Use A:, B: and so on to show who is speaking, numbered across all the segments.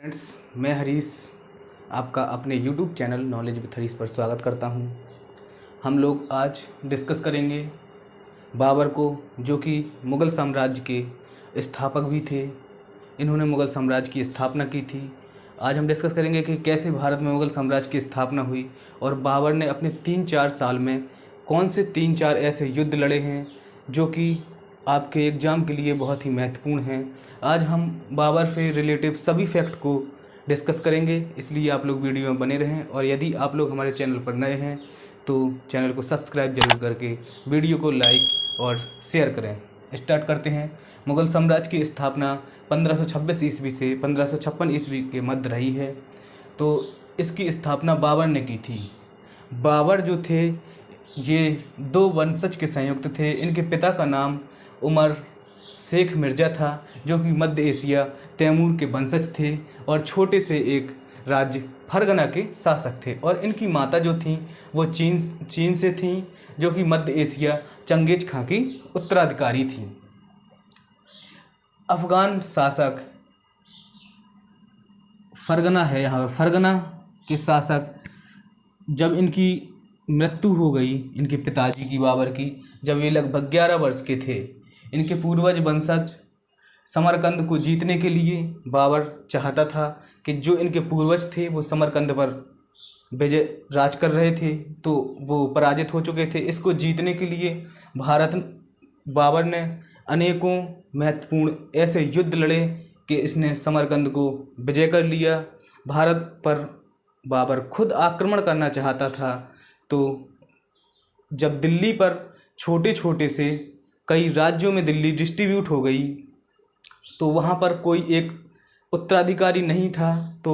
A: Friends, मैं हरीश आपका अपने YouTube channel knowledge with Harish पर स्वागत करता हूं। हम लोग आज डिस्कस करेंगे बाबर को, जो कि मुग़ल साम्राज्य के स्थापक भी थे। इन्होंने मुग़ल साम्राज्य की स्थापना की थी। आज हम डिस्कस करेंगे कि कैसे भारत में मुग़ल साम्राज्य की स्थापना हुई और बाबर ने अपने 3-4 साल में कौन से 3-4 ऐसे युद्ध लड़े हैं जो कि आपके एग्ज़ाम के लिए बहुत ही महत्वपूर्ण हैं। आज हम बाबर से रिलेटिव सभी फैक्ट को डिस्कस करेंगे, इसलिए आप लोग वीडियो में बने रहें। और यदि आप लोग हमारे चैनल पर नए हैं तो चैनल को सब्सक्राइब जरूर करके वीडियो को लाइक और शेयर करें। स्टार्ट करते हैं। मुग़ल साम्राज्य की स्थापना 1526 ईस्वी से 1556 ईस्वी के मध्य रही है। तो इसकी स्थापना बाबर ने की थी। बाबर जो थे ये 2 वंशज के संयुक्त थे। इनके पिता का नाम उमर शेख मिर्ज़ा था, जो कि मध्य एशिया तैमूर के वंशज थे और छोटे से एक राज्य फरगना के शासक थे। और इनकी माता जो थीं वो चीन से थीं, जो कि मध्य एशिया चंगेज खां की उत्तराधिकारी थीं। अफ़गान शासक फरगना है, यहाँ फरगना के शासक जब इनकी मृत्यु हो गई, इनके पिताजी की बाबर की, जब ये लगभग 11 वर्ष के थे, इनके पूर्वज वंशज समरकंद को जीतने के लिए बाबर चाहता था कि जो इनके पूर्वज थे वो समरकंद पर विजय राज कर रहे थे, तो वो पराजित हो चुके थे। इसको जीतने के लिए बाबर ने अनेकों महत्वपूर्ण ऐसे युद्ध लड़े कि इसने समरकंद को विजय कर लिया। भारत पर बाबर खुद आक्रमण करना चाहता था, तो जब दिल्ली पर छोटे छोटे से कई राज्यों में दिल्ली डिस्ट्रीब्यूट हो गई, तो वहाँ पर कोई एक उत्तराधिकारी नहीं था। तो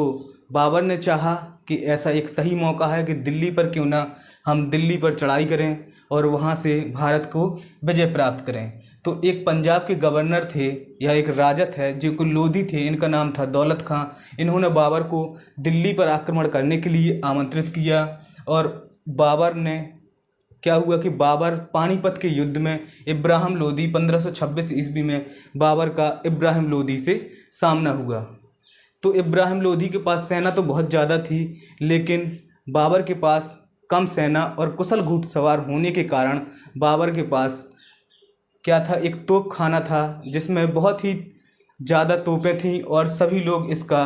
A: बाबर ने चाहा कि ऐसा एक सही मौका है कि दिल्ली पर क्यों ना हम दिल्ली पर चढ़ाई करें और वहाँ से भारत को विजय प्राप्त करें। तो एक पंजाब के गवर्नर थे या एक राजा थे जो कि लोधी थे, इनका नाम था दौलत खां। इन्होंने बाबर को दिल्ली पर आक्रमण करने के लिए आमंत्रित किया। और बाबर ने क्या हुआ कि बाबर पानीपत के युद्ध में इब्राहिम लोदी 1526 ईस्वी में बाबर का इब्राहिम लोदी से सामना हुआ। तो इब्राहिम लोदी के पास सेना तो बहुत ज़्यादा थी, लेकिन बाबर के पास कम सेना और कुशल घुड़सवार होने के कारण बाबर के पास क्या था, एक तोप खाना था जिसमें बहुत ही ज़्यादा तोपें थीं और सभी लोग इसका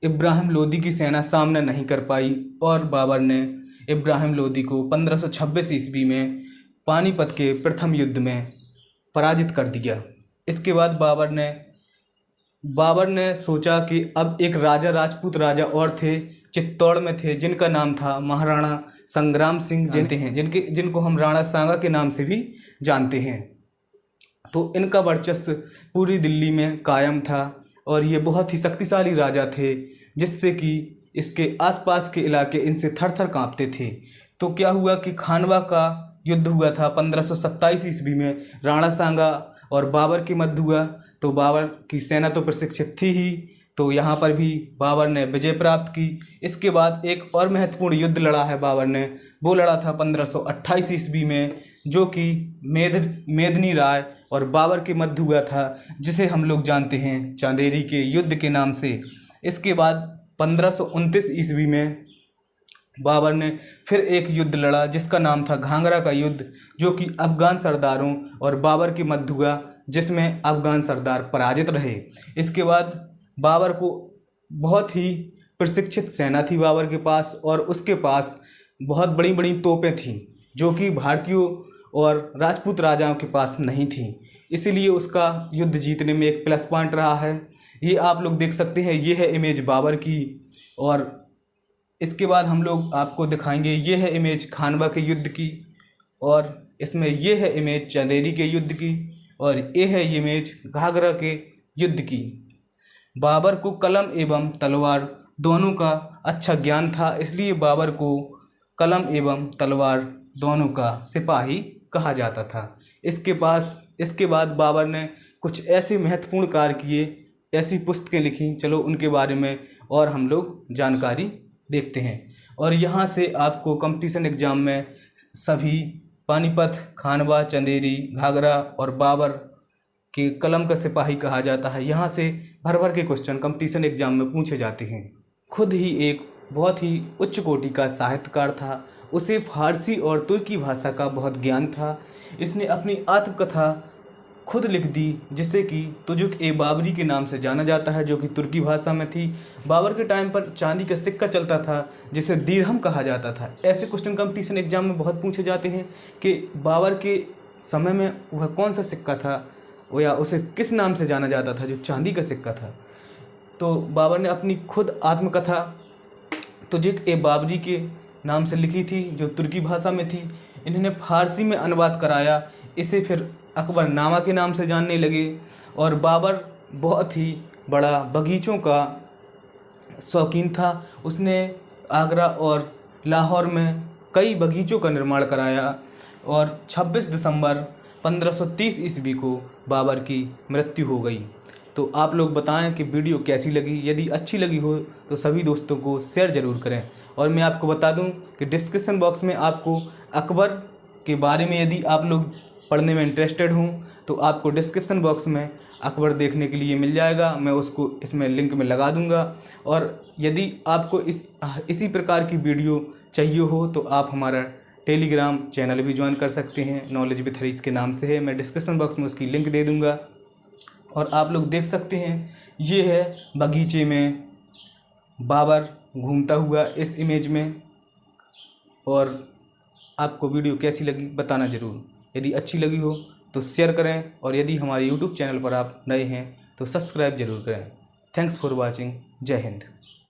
A: इब्राहिम लोदी की सेना सामना नहीं कर पाई। और बाबर ने इब्राहिम लोदी को 1526 ईस्वी में पानीपत के प्रथम युद्ध में पराजित कर दिया। इसके बाद बाबर ने सोचा कि अब एक राजपूत राजा और थे, चित्तौड़ में थे, जिनका नाम था महाराणा संग्राम सिंह, जिनको हम राणा सांगा के नाम से भी जानते हैं। तो इनका वर्चस्व पूरी दिल्ली में कायम था और ये बहुत ही शक्तिशाली राजा थे, जिससे कि इसके आसपास के इलाके इनसे थर थर काँपते थे। तो क्या हुआ कि खानवा का युद्ध हुआ था 1527 ईस्वी में, राणा सांगा और बाबर के मध्य हुआ। तो बाबर की सेना तो प्रशिक्षित थी ही, तो यहाँ पर भी बाबर ने विजय प्राप्त की। इसके बाद एक और महत्वपूर्ण युद्ध लड़ा है बाबर ने, वो लड़ा था 1528 ईस्वी में, जो कि मेदिनी राय और बाबर के मध्य हुआ था, जिसे हम लोग जानते हैं चंदेरी के युद्ध के नाम से। इसके बाद 1529 ईस्वी में बाबर ने फिर एक युद्ध लड़ा जिसका नाम था घाघरा का युद्ध, जो कि अफ़गान सरदारों और बाबर के मध्य हुआ, जिसमें अफ़गान सरदार पराजित रहे। इसके बाद बाबर को बहुत ही प्रशिक्षित सेना थी बाबर के पास, और उसके पास बहुत बड़ी बड़ी तोपें थीं जो कि भारतीयों और राजपूत राजाओं के पास नहीं थी। इसीलिए उसका युद्ध जीतने में एक प्लस पॉइंट रहा है। ये आप लोग देख सकते हैं, ये है इमेज बाबर की। और इसके बाद हम लोग आपको दिखाएंगे, ये है इमेज खानवा के युद्ध की, और इसमें ये है इमेज चंदेरी के युद्ध की, और ये है इमेज घाघरा के युद्ध की। बाबर को कलम एवं तलवार दोनों का अच्छा ज्ञान था, इसलिए बाबर को कलम एवं तलवार दोनों का सिपाही कहा जाता था। इसके बाद बाबर ने कुछ ऐसे महत्वपूर्ण कार्य किए, ऐसी पुस्तकें लिखी, चलो उनके बारे में और हम लोग जानकारी देखते हैं। और यहाँ से आपको कंपटीशन एग्ज़ाम में सभी पानीपत, खानवा, चंदेरी, घाघरा और बाबर कि कलम का सिपाही कहा जाता है। यहाँ से भर भर के क्वेश्चन कंपटीशन एग्जाम में पूछे जाते हैं। खुद ही एक बहुत ही उच्च कोटि का साहित्यकार था। उसे फारसी और तुर्की भाषा का बहुत ज्ञान था। इसने अपनी आत्मकथा खुद लिख दी, जिसे कि तुजुक-ए-बाबरी के नाम से जाना जाता है, जो कि तुर्की भाषा में थी। बाबर के टाइम पर चांदी का सिक्का चलता था, जिसे दिरहम कहा जाता था। ऐसे क्वेश्चन कंपटीशन एग्जाम में बहुत पूछे जाते हैं कि बाबर के समय में वह कौन सा सिक्का था या उसे किस नाम से जाना जाता था, जो चांदी का सिक्का था। तो बाबर ने अपनी खुद आत्मकथा तुजुक-ए-बाबरी के नाम से लिखी थी, जो तुर्की भाषा में थी। इन्होंने फारसी में अनुवाद कराया। इसे फिर अकबरनामा के नाम से जानने लगे। और बाबर बहुत ही बड़ा बगीचों का शौकीन था। उसने आगरा और लाहौर में कई बगीचों का निर्माण कराया। और 26 दिसंबर 1530 ईस्वी को बाबर की मृत्यु हो गई। तो आप लोग बताएं कि वीडियो कैसी लगी। यदि अच्छी लगी हो तो सभी दोस्तों को शेयर ज़रूर करें। और मैं आपको बता दूं कि डिस्क्रिप्शन बॉक्स में आपको अकबर के बारे में यदि आप लोग पढ़ने में इंटरेस्टेड हों तो आपको डिस्क्रिप्शन बॉक्स में अकबर देखने के लिए मिल जाएगा। मैं उसको इसमें लिंक में लगा दूंगा। और यदि आपको इसी प्रकार की वीडियो चाहिए हो तो आप हमारा टेलीग्राम चैनल भी ज्वाइन कर सकते हैं। नॉलेज विद हरीश के नाम से है। मैं डिस्क्रिप्शन बॉक्स में उसकी लिंक दे दूंगा। और आप लोग देख सकते हैं, ये है बगीचे में बाबर घूमता हुआ इस इमेज में। और आपको वीडियो कैसी लगी बताना ज़रूर। यदि अच्छी लगी हो तो शेयर करें। और यदि हमारे यूट्यूब चैनल पर आप नए हैं तो सब्सक्राइब ज़रूर करें। Thanks for watching. जय हिंद।